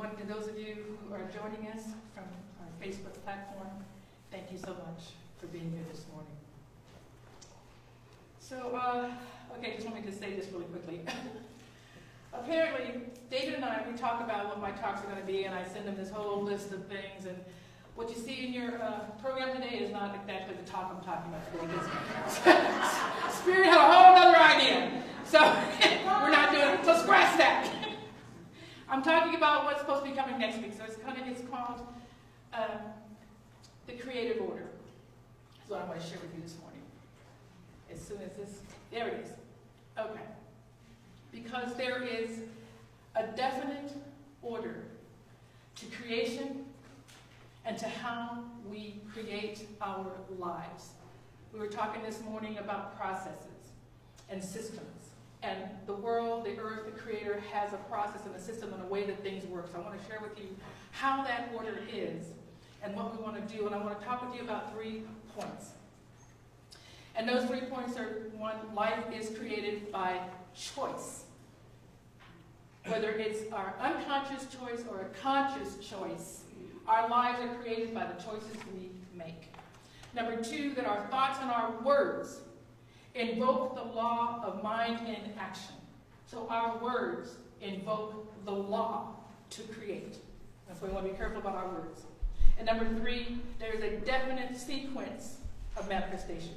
morning to those of you who are joining us from our Facebook platform. Thank you so much for being here this morning. So, okay, just want me to say this really quickly. Apparently, David and I, we talk about what my talks are going to be, and I send them this whole list of things, and what you see in your program today is not exactly the talk I'm talking about today, because Spirit had a whole other idea. So, we're not doing it, so scratch that. I'm talking about what's supposed to be coming next week, so it's called the Creative Order. That's what I want to share with you this morning. As soon as this, there it is. Okay. Because there is a definite order to creation and to how we create our lives. We were talking this morning about processes and systems. And the world, the earth, the Creator has a process and a system and a way that things work. So I want to share with you how that order is and what we want to do. And I want to talk with you about 3 points. And those 3 points are, 1, life is created by choice. Whether it's our unconscious choice or a conscious choice, our lives are created by the choices we make. Number 2, that our thoughts and our words invoke the law of mind in action. So our words invoke the law to create. That's why we want to be careful about our words. And number 3, there is a definite sequence of manifestation.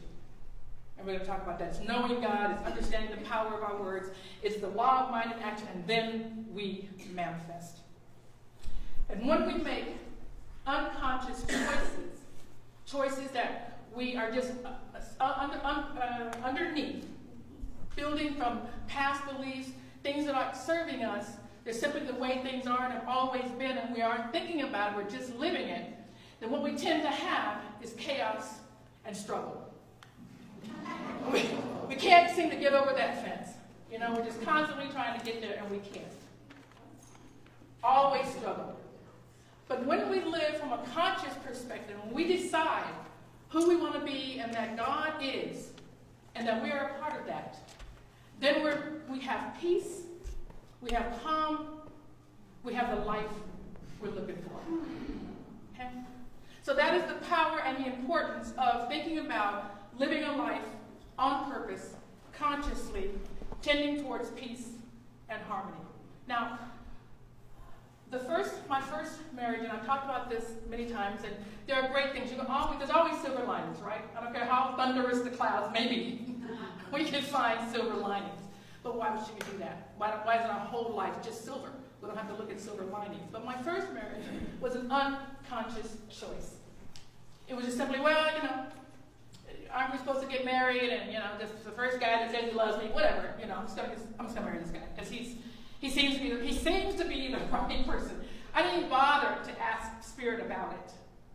And we're going to talk about that. It's knowing God, it's understanding the power of our words, it's the law of mind in action, and then we manifest. And when we make unconscious choices that we are just underneath, building from past beliefs, things that aren't serving us, they're simply the way things are and have always been, and we aren't thinking about it, we're just living it, then what we tend to have is chaos and struggle. We can't seem to get over that fence. You know, we're just constantly trying to get there, and we can't. Always struggle. But when we live from a conscious perspective, when we decide who we want to be and that God is, and that we are a part of that, then we have peace, we have calm, we have the life we're looking for. Okay? So that is the power and the importance of thinking about living a life on purpose, consciously, tending towards peace and harmony. Now, my first marriage, and I've talked about this many times, and there are great things. There's always silver linings, right? I don't care how thunderous the clouds may be. We can find silver linings. But why should we do that? Why isn't our whole life just silver? We don't have to look at silver linings. But my first marriage was an unconscious choice. It was just simply, aren't we supposed to get married? And, this is the first guy that says he loves me, whatever. I'm just gonna marry this guy because he seems to be the right person. I didn't bother to ask Spirit about it.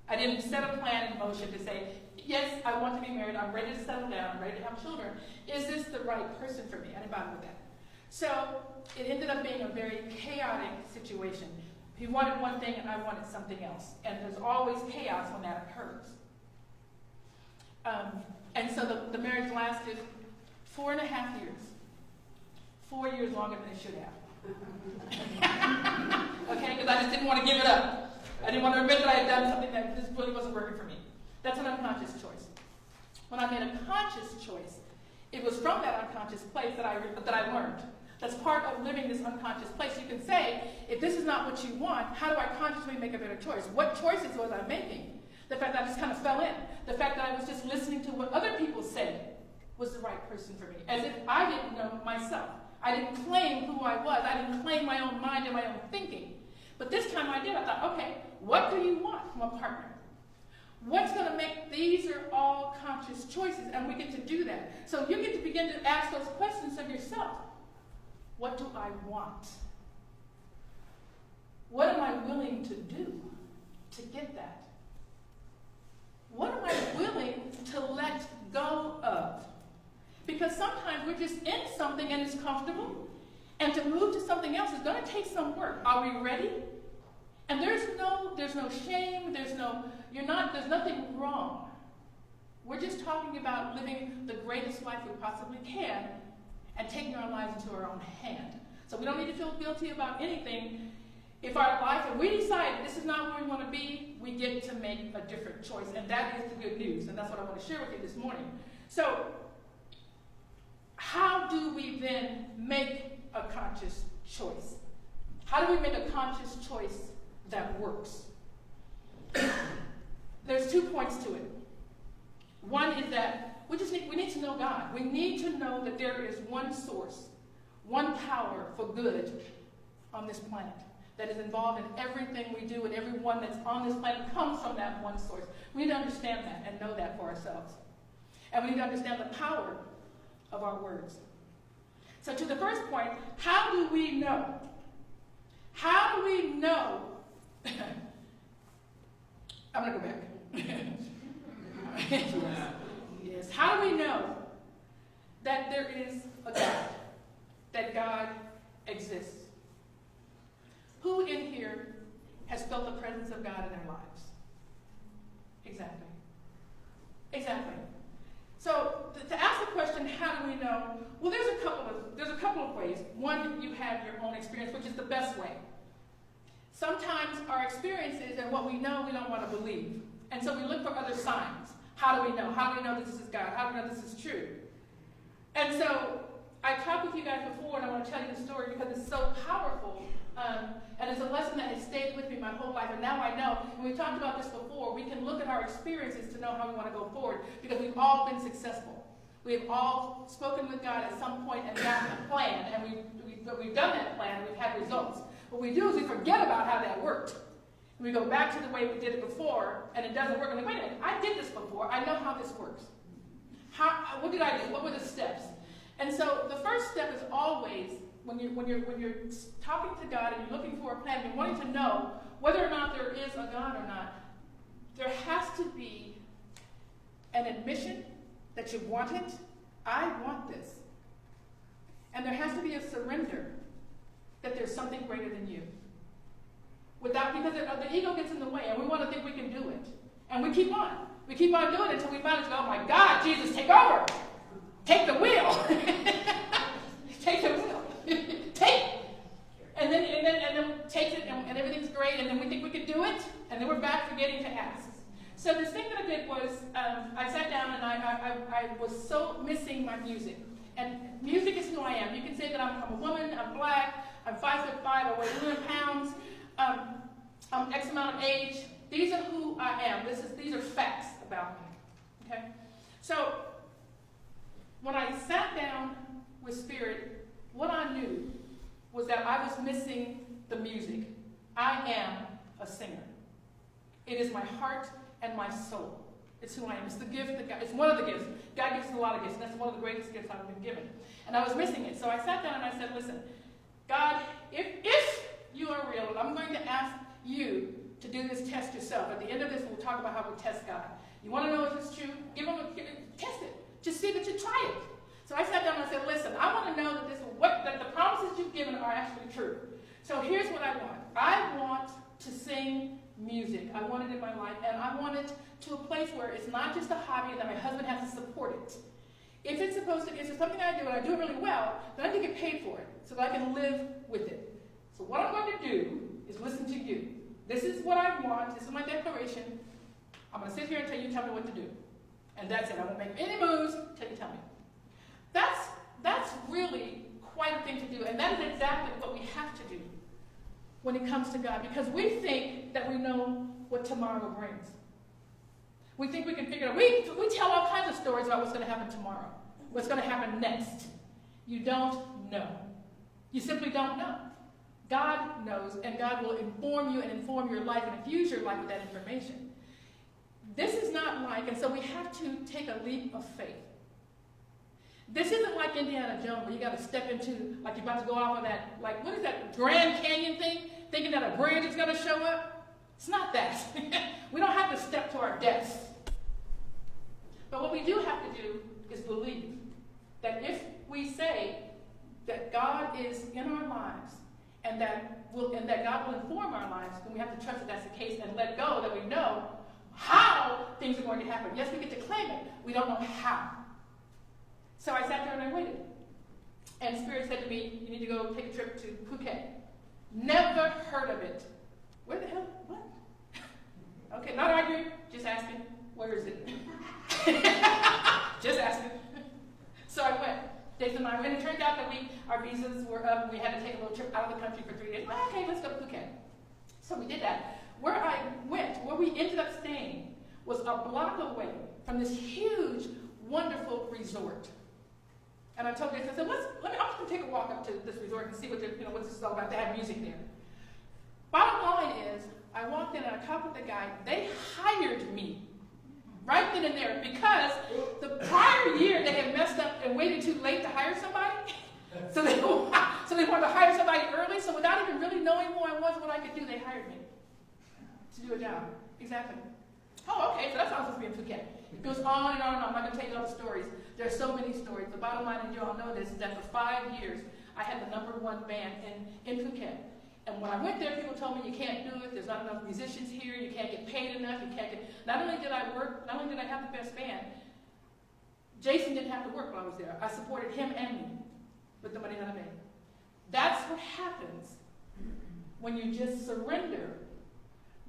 I didn't set a plan in motion to say, yes, I want to be married. I'm ready to settle down. I'm ready to have children. Is this the right person for me? I didn't bother with that. So it ended up being a very chaotic situation. He wanted one thing and I wanted something else. And there's always chaos when that occurs. And so the marriage lasted 4.5 years. 4 years longer than it should have. Okay, because I just didn't want to give it up. I didn't want to admit that I had done something that just really wasn't working for me. That's an unconscious choice. When I made a conscious choice, it was from that unconscious place that I learned. That's part of living this unconscious place. You can say, if this is not what you want, how do I consciously make a better choice? What choices was I making? The fact that I just kind of fell in. The fact that I was just listening to what other people said was the right person for me. As if I didn't know myself. I didn't claim who I was. I didn't claim my own mind and my own thinking. But this time I did. I thought, okay, what do you want from a partner? What's going to make, these are all conscious choices, and we get to do that. So you get to begin to ask those questions of yourself. What do I want? What am I willing to do to get that? What am I willing to let go of? Because sometimes we're just in something and it's comfortable, and to move to something else is going to take some work. Are we ready? And there's no shame, there's nothing wrong. We're just talking about living the greatest life we possibly can and taking our lives into our own hand. So we don't need to feel guilty about anything. if our life, if we decide this is not where we want to be, we get to make a different choice. And that is the good news. And that's what I want to share with you this morning. So, how do we then make a conscious choice? How do we make a conscious choice that works? There's 2 points to it. One is that we need to know God. We need to know that there is one source, one power for good on this planet that is involved in everything we do, and everyone that's on this planet comes from that one source. We need to understand that and know that for ourselves. And we need to understand the power of our words. So to the first point, how do we know? How do we know? I'm going to go back. Yes. How do we know that there is a God, that God exists? Who in here has felt the presence of God in their lives? Exactly. Exactly. So to ask the question, how do we know? Well, there's a couple of ways. One, you have your own experience, which is the best way. Sometimes our experiences and what we know, we don't want to believe. And so we look for other signs. How do we know? How do we know this is God? How do we know this is true? And so I talked with you guys before, and I want to tell you the story because it's so powerful. And it's a lesson that has stayed with me my whole life. And now I know, and we talked about this before, we can look at our experiences to know how we want to go forward because we've all been successful. We've all spoken with God at some point and gotten a plan, and we've done that plan, and we've had results. What we do is we forget about how that worked. And we go back to the way we did it before, and it doesn't work. And wait a minute, I did this before. I know how this works. What did I do? What were the steps? And so the first step is always, when you're talking to God and you're looking for a plan, you're wanting to know whether or not there is a God or not, there has to be an admission that you want it. I want this. And there has to be a surrender that there's something greater than you. Because the ego gets in the way, and we want to think we can do it. And we keep on. We keep on doing it until we finally go, oh my God, Jesus, take over. Take the wheel. Take the wheel. Take. And then takes it, and everything's great, and then we think we can do it, and then we're back forgetting to ask. So this thing that I did was, I sat down and I was so missing my music. And music is who I am. You can say that I'm a woman, I'm black, I'm 5'5", I weigh 100 pounds, I'm X amount of age. These are who I am. These are facts about me. Okay? So when I sat down with Spirit, what I knew was that I was missing the music. I am a singer. It is my heart and my soul. It's who I am. It's the gift that God, it's one of the gifts. God gives us a lot of gifts, and that's one of the greatest gifts I've been given. And I was missing it. So I sat down and I said, listen, God, if you are real, and I'm going to ask you to do this test yourself. At the end of this, we'll talk about how we test God. You want to know if it's true? Test it. Just see that you try it. So I sat down and I said, listen, I want to know that the promises you've given are actually true. So here's what I want. I want to sing music. I want it in my life, and I want it to a place where it's not just a hobby and that my husband has to support it. If it's something I do and I do it really well, then I need to get paid for it so that I can live with it. So what I'm going to do is listen to you. This is what I want. This is my declaration. I'm going to sit here until you tell me what to do. And that's it. I won't make any moves until you tell me. That's really quite a thing to do. And that is exactly what we have to do when it comes to God. Because we think that we know what tomorrow brings. We think we can figure it out. We tell all kinds of stories about what's going to happen tomorrow. What's going to happen next. You don't know. You simply don't know. God knows, and God will inform you and inform your life and infuse your life with that information. This is not like, and so we have to take a leap of faith. This isn't like Indiana Jones where you got to step into, like you're about to go off of that, like, what is that, Grand Canyon thing? Thinking that a bridge is going to show up? It's not that. We don't have to step to our deaths. But what we do have to do is believe that if we say that God is in our lives and that God will inform our lives, then we have to trust that that's the case and let go that we know how things are going to happen. Yes, we get to claim it. We don't know how. So I sat there and I waited. And Spirit said to me, you need to go take a trip to Phuket. Never heard of it. Where the hell? What? Okay, not arguing, just asking. Where is it? Just asking. So I went. Jason and I went, and it turned out that our visas were up. We had to take a little trip out of the country for 3 days. Well, okay, let's go to Phuket. So we did that. Where I went, where we ended up staying, was a block away from this huge, wonderful resort. And I told Jason, I said, I'm just going to take a walk up to this resort and see what this is all about. They have music there. Bottom line is, I walked in and I talked with the guy. They hired me right then and there because the prior year they had messed up and waited too late to hire somebody. So they wanted to hire somebody early. So without even really knowing who I was, what I could do, they hired me to do a job. Exactly. Oh, okay. So that's how I'm supposed to be in Phuket. It goes on and on and on. I'm not going to tell you all the stories. There are so many stories. The bottom line, and you all know this, is that for 5 years, I had the #1 band in Phuket. And when I went there, people told me, you can't do it. There's not enough musicians here. You can't get paid enough. You can't get... Not only did I work, not only did I have the best band, Jason didn't have to work while I was there. I supported him and me with the money that I made. That's what happens when you just surrender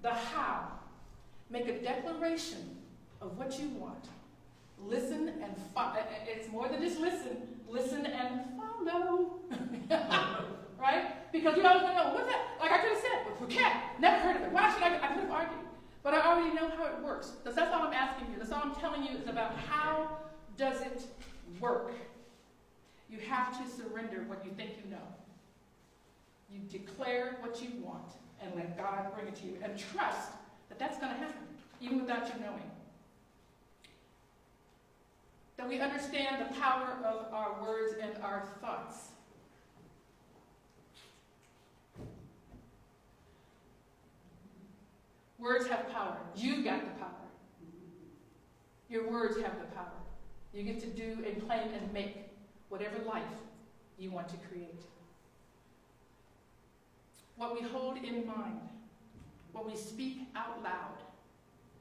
the how. Make a declaration of what you want. Listen and follow. It's more than just listen. Listen and follow. Right? Because you always want to know, what's that? Like I could have said, well, Phuket, never heard of it. Why should I could have argued. But I already know how it works. That's all I'm asking you. That's all I'm telling you is about how does it work. You have to surrender what you think you know. You declare what you want and let God bring it to you. And trust that that's going to happen, even without you knowing. That we understand the power of our words and our thoughts. Words have power. You've got the power. Your words have the power. You get to do and claim and make whatever life you want to create. What we hold in mind, what we speak out loud,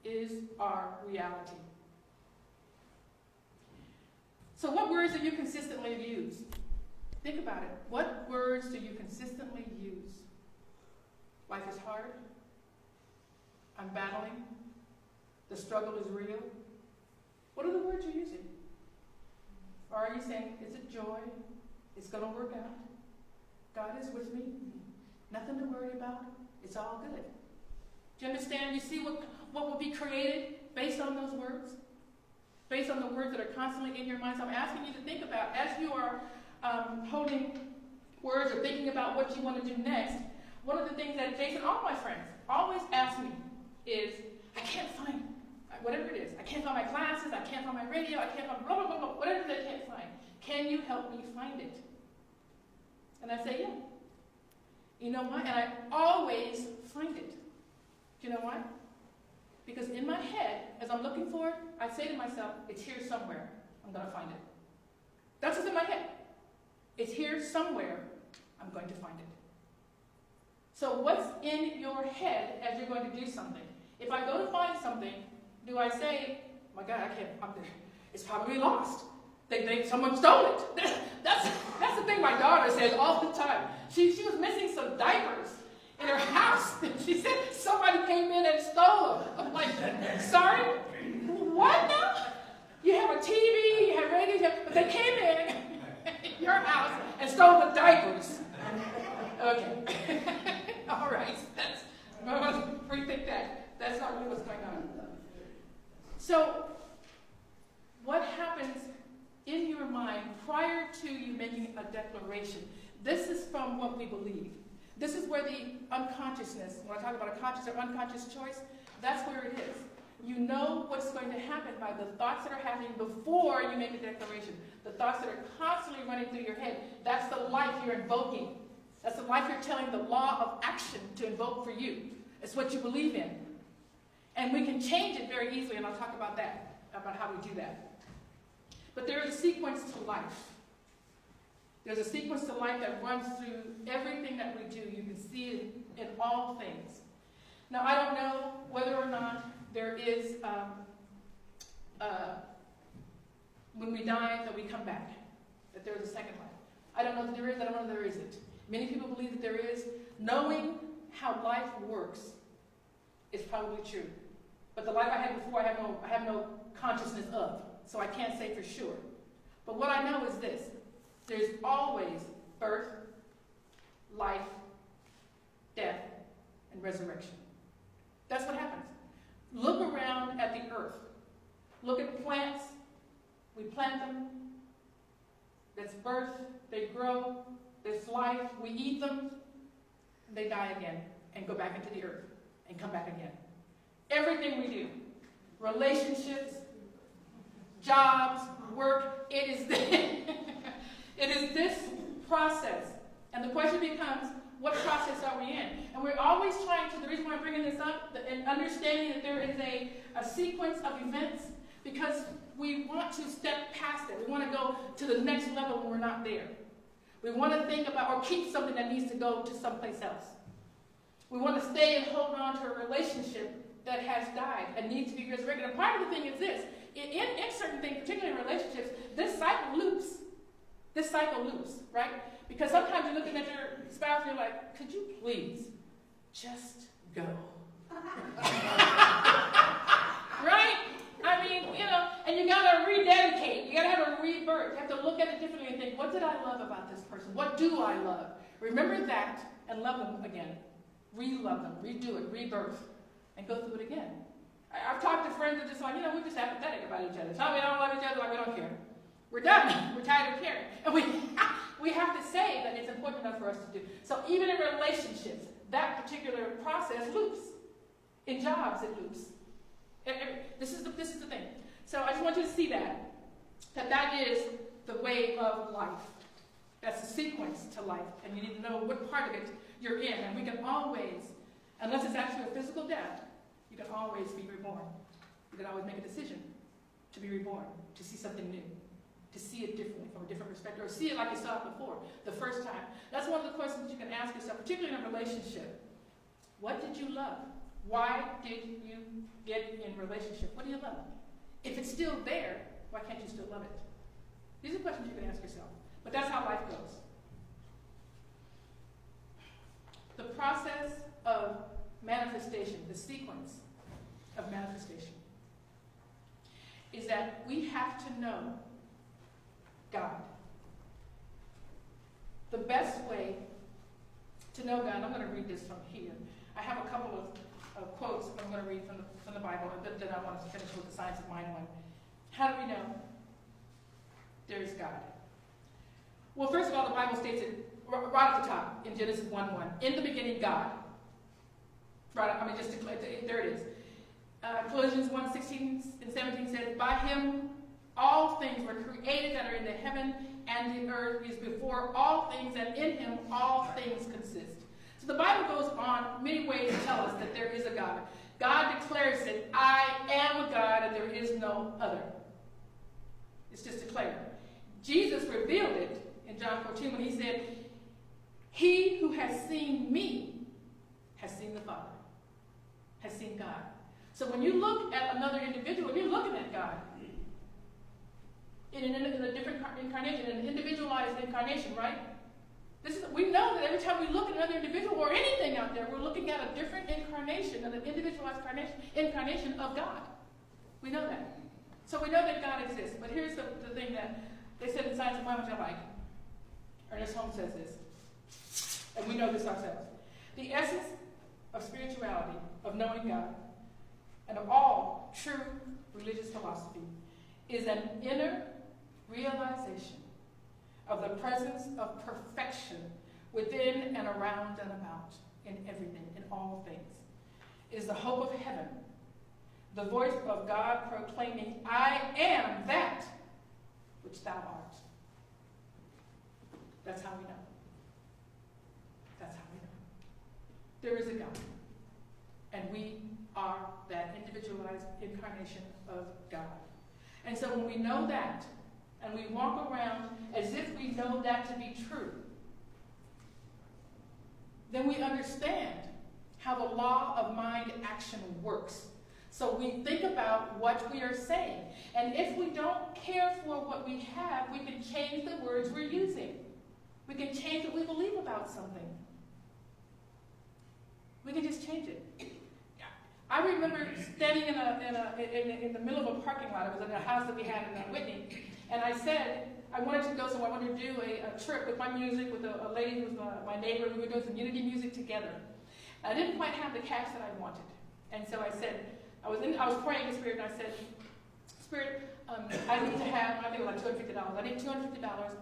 is our reality. So what words do you consistently use? Think about it. What words do you consistently use? Life is hard. I'm battling. The struggle is real. What are the words you're using? Or are you saying, is it joy? It's going to work out. God is with me. Nothing to worry about. It's all good. Do you understand? You see what will be created based on those words? Based on the words that are constantly in your mind. So I'm asking you to think about, as you are holding words or thinking about what you want to do next, one of the things that Jason, all my friends, always ask me is, I can't find whatever it is. I can't find my classes, I can't find my radio, I can't find blah, blah, blah, blah, whatever it is I can't find. Can you help me find it? And I say, yeah. You know why? And I always find it. Do you know why? Because in my head, as I'm looking for it, I say to myself, it's here somewhere. I'm going to find it. That's what's in my head. It's here somewhere. I'm going to find it. So what's in your head as you're going to do something? If I go to find something, do I say, my God, I can't, it's probably lost. Someone stole it. That's the thing my daughter says all the time. She was missing some diapers in her house. She said somebody came in and stole them. I'm like, sorry? What now? You have a TV, you have radio, but they came in your house and stole the diapers. Okay. All right. Rethink that. That's not really what's going on. So, what happens in your mind prior to you making a declaration? This is from what we believe. This is where the unconsciousness, when I talk about a conscious or unconscious choice, that's where it is. You know what's going to happen by the thoughts that are happening before you make a declaration. The thoughts that are constantly running through your head. That's the life you're invoking. That's the life you're telling the law of action to invoke for you. It's what you believe in. And we can change it very easily, and I'll talk about that, about how we do that. But there is a sequence to life. There's a sequence to life that runs through everything that we do. You can see it in all things. Now, I don't know whether or not there is, when we die, that we come back, that there is a second life. I don't know if there is, I don't know if there isn't. Many people believe that there is. Knowing how life works is probably true. But the life I had before, I have no consciousness of. So I can't say for sure. But what I know is this. There's always birth, life, death, and resurrection. That's what happens. Look around at the earth. Look at plants. We plant them. That's birth. They grow. There's life. We eat them. And they die again and go back into the earth and come back again. Everything we do, relationships, jobs, work, it is this process. And the question becomes, what process are we in? And we're always trying to, the reason why I'm bringing this up, and understanding that there is a sequence of events, because we want to step past it. We want to go to the next level when we're not there. We want to think about or keep something that needs to go to someplace else. We want to stay and hold on to a relationship that has died and needs to be resurrected. And part of the thing is this. In certain things, particularly in relationships, this cycle loops. This cycle loops, right? Because sometimes you're looking at your spouse and you're like, could you please just go? Right? I mean, and you got to rededicate. You got to have a rebirth. You have to look at it differently and think, what did I love about this person? What do I love? Remember that and love them again. Re-love them. Redo it. Rebirth. And go through it again. I've talked to friends that are just like, we're just apathetic about each other. Tell me we don't love each other, like we don't care. We're done. We're tired of caring. And we have to say that it's important enough for us to do. So even in relationships, that particular process loops. In jobs, it loops. This is the thing. So I just want you to see that is the way of life. That's the sequence to life. And you need to know what part of it you're in. And we can always, unless it's actually a physical death, you can always be reborn. You can always make a decision to be reborn, to see something new, to see it differently, from a different perspective, or see it like you saw it before, the first time. That's one of the questions that you can ask yourself, particularly in a relationship. What did you love? Why did you get in relationship? What do you love? If it's still there, why can't you still love it? These are questions you can ask yourself. But that's how life goes. The process of manifestation, the sequence of manifestation, is that we have to know God. The best way to know God, I'm going to read this from here. I have a couple of quotes I'm going to read from the Bible, and then I want to finish with the Science of Mind one. How do we know there is God? Well, first of all, the Bible states it right at the top in Genesis 1:1. In the beginning, God. There it is. Colossians 1:16 and 17 says, by him all things were created that are in the heaven and the earth. He is before all things, and in him all things consist. So the Bible goes on many ways to tell us that there is a God. God declares that I am a God and there is no other. It's just declared. Jesus revealed it in John 14 when he said, he who has seen me has seen the Father, has seen God. So when you look at another individual, you're looking at God in a different incarnation, in an individualized incarnation, right? We know that every time we look at another individual or anything out there, we're looking at a different incarnation, an individualized incarnation of God. We know that. So we know that God exists. But here's the thing that they said in Science of Mind, which I like. Ernest Holmes says this, and we know this ourselves. The essence of spirituality, of knowing God, and of all true religious philosophy is an inner realization of the presence of perfection within and around and about, in everything, in all things. It is the hope of heaven, the voice of God proclaiming, I am that which thou art. That's how we know. That's how we know. There is a God, and we are that individualized incarnation of God. And so when we know that, and we walk around as if we know that to be true, then we understand how the law of mind action works. So we think about what we are saying. And if we don't care for what we have, we can change the words we're using. We can change what we believe about something. We can just change it. I remember standing in the middle of a parking lot. It was in a house that we had in Whitney. And I said, I wanted to go somewhere. I wanted to do a trip with my music, with a lady who was my neighbor. We were doing some unity music together. I didn't quite have the cash that I wanted. And so I said, I was praying in Spirit, and I said, Spirit, I need to have, I think it was like $250. I need $250,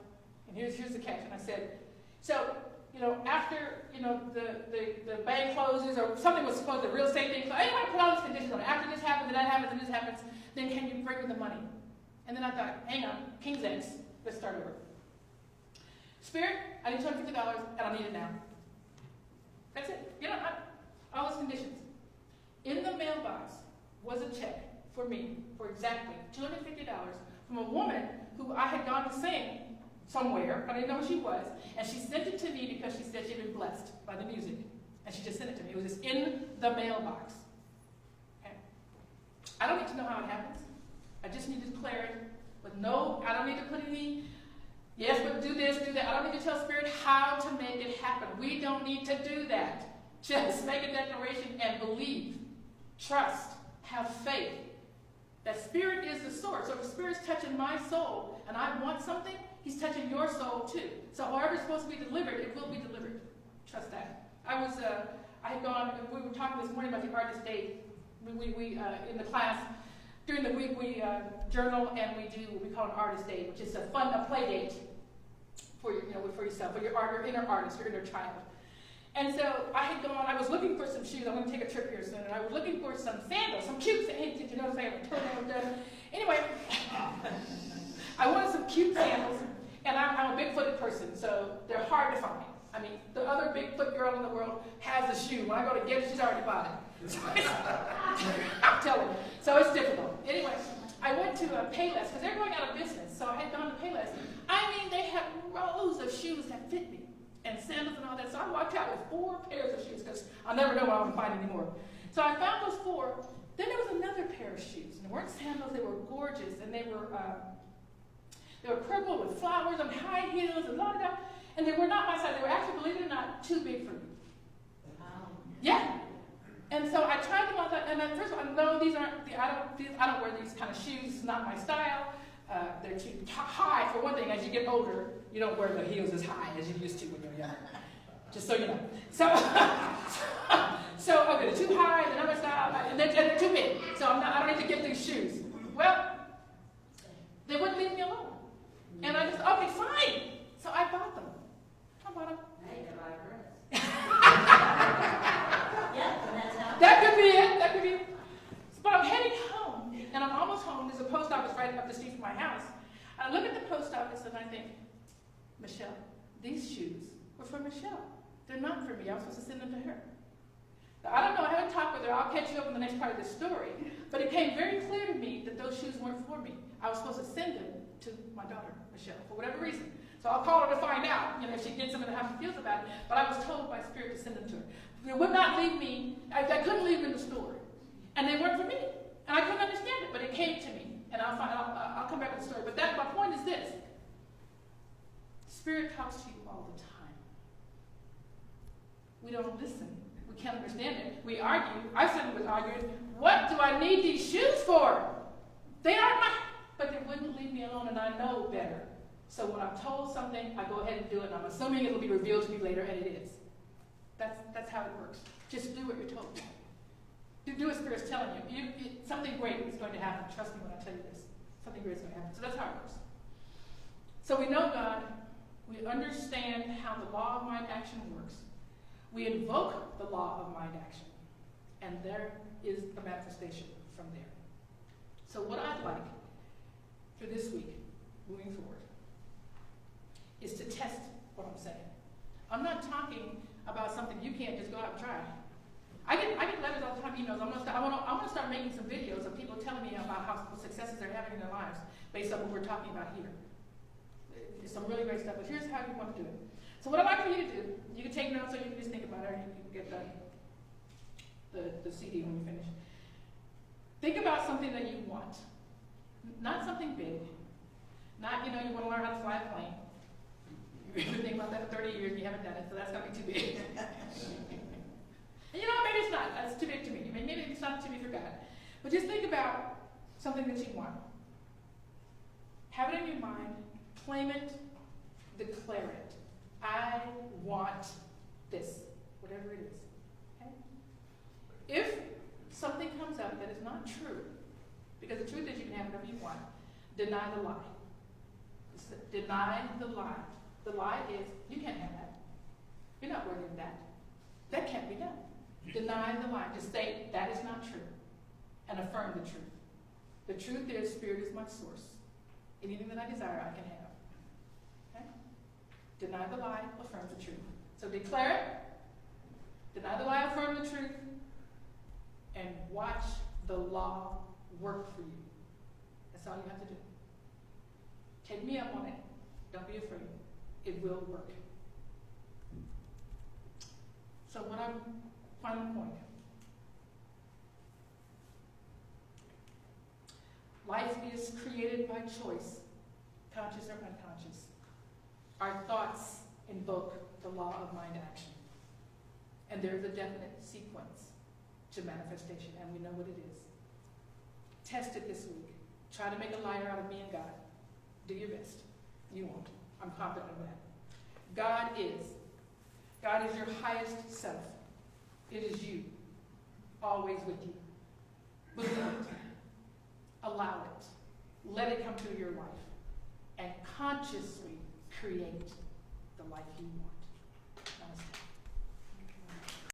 and here's the cash. And I said, so, after, the bank closes, or something was supposed to, the real estate thing, so anyway, I put all these conditions on it. After this happens, and that happens, and this happens, then can you bring me the money? And then I thought, hang on, King's X, let's start over. Spirit, I need $250, and I need it now. That's it. All those conditions. In the mailbox was a check for me for exactly $250 from a woman who I had gone to sing somewhere. I didn't know who she was. And she sent it to me because she said she'd been blessed by the music. And she just sent it to me. It was just in the mailbox. Okay? I don't need to know how it happens. I just need to declare it with I don't need to put any, yes, but do this, do that. I don't need to tell Spirit how to make it happen. We don't need to do that. Just make a declaration and believe. Trust. Have faith. That Spirit is the source. So if the Spirit's touching my soul and I want something, He's touching your soul too. So however it's supposed to be delivered, it will be delivered. Trust that. I had gone, we were talking this morning about the artist day. We in the class, during the week we journal and we do what we call an artist day, which is a play date for yourself, for your inner artist, your inner child. And so I was looking for some shoes. I'm going to take a trip here soon. And I was looking for some sandals, some cute sandals. Hey, did you notice I have a toenail done? Anyway, I wanted some cute sandals. And I'm a big-footed person, so they're hard to find. I mean, the other big-foot girl in the world has the shoe. When I go to get it, she's already bought it. So I'm telling you. So it's difficult. Anyway, I went to Payless, because they're going out of business. So I had gone to Payless. I mean, they had rows of shoes that fit me. And sandals and all that. So I walked out with 4 pairs of shoes because I'll never know what I'm going to find anymore. So I found those 4. Then there was another pair of shoes. And they weren't sandals. They were gorgeous. And they were purple with flowers and high heels and blah, blah, blah. And they were not my size. They were actually, believe it or not, too big for me. Yeah. And so I tried them on. And then first of all, no, these aren't. I don't wear these kind of shoes. It's not my style. They're too high. For one thing, as you get older, you don't wear the heels as high as you used to when you were young. Just so you know. So okay, they're too high, they're not my style, and they're too big. So I don't need to get these shoes. Well, they wouldn't leave me alone. And I just, okay, fine. So I bought them. Hey, they're like this. Yeah, that's how. That could be it. But I'm heading home, and I'm almost home. There's a post office right up the street from my house. I look at the post office and I think, Michelle, these shoes were for Michelle. They're not for me. I was supposed to send them to her. Now, I don't know. I haven't talked with her. I'll catch you up in the next part of this story. But it came very clear to me that those shoes weren't for me. I was supposed to send them to my daughter, Michelle, for whatever reason. So I'll call her to find out, if she gets them and how she feels about it. But I was told by Spirit to send them to her. They would not leave me. I couldn't leave them in the store. And they weren't for me. And I couldn't understand it, but it came to me. And I'll come back with the story. But my point is this. Spirit talks to you all the time. We don't listen. We can't understand it. We argue. I certainly was arguing. What do I need these shoes for? They aren't mine. But they wouldn't leave me alone, and I know better. So when I'm told something, I go ahead and do it, and I'm assuming it'll be revealed to me later, and it is. That's how it works. Just do what you're told. Do what Spirit's telling you. Something great is going to happen. Trust me when I tell you this. Something great is going to happen. So that's how it works. So we know God. We understand how the law of mind action works. We invoke the law of mind action. And there is a manifestation from there. So what I'd like for this week, moving forward, is to test what I'm saying. I'm not talking about something you can't just go out and try. I get letters all the time, emails. I want to start making some videos of people telling me about how successes they're having in their lives based on what we're talking about here. It's some really great stuff, but here's how you want to do it. So what I'd like for you to do, you can take notes or you can just think about it, or you can get the CD when we finish. Think about something that you want. Not something big. Not, you want to learn how to fly a plane. You've been thinking about that for 30 years and you haven't done it, so that's going to be too big. And you know, maybe it's not. That's too big to me. Maybe it's not too big for God. But just think about something that you want. Have it in your mind. Claim it. Declare it. I want this. Whatever it is. Okay? If something comes up that is not true, because the truth is you can have whatever you want, deny the lie. Deny the lie. The lie is, you can't have that. You're not worthy of that. That can't be done. Deny the lie. Just say, that is not true. And affirm the truth. The truth is, Spirit is my source. Anything that I desire, I can have. Okay? Deny the lie, affirm the truth. So declare it. Deny the lie, affirm the truth. And watch the law work for you. That's all you have to do. Take me up on it. Don't be afraid. It will work. So final point. Life is created by choice, conscious or unconscious. Our thoughts invoke the law of mind action. And there's a definite sequence to manifestation, and we know what it is. Test it this week. Try to make a liar out of me and God. Do your best. You won't. I'm confident of that. God is your highest self. It is you, always with you. Believe it. Allow it. Let it come through your life. And consciously create the life you want.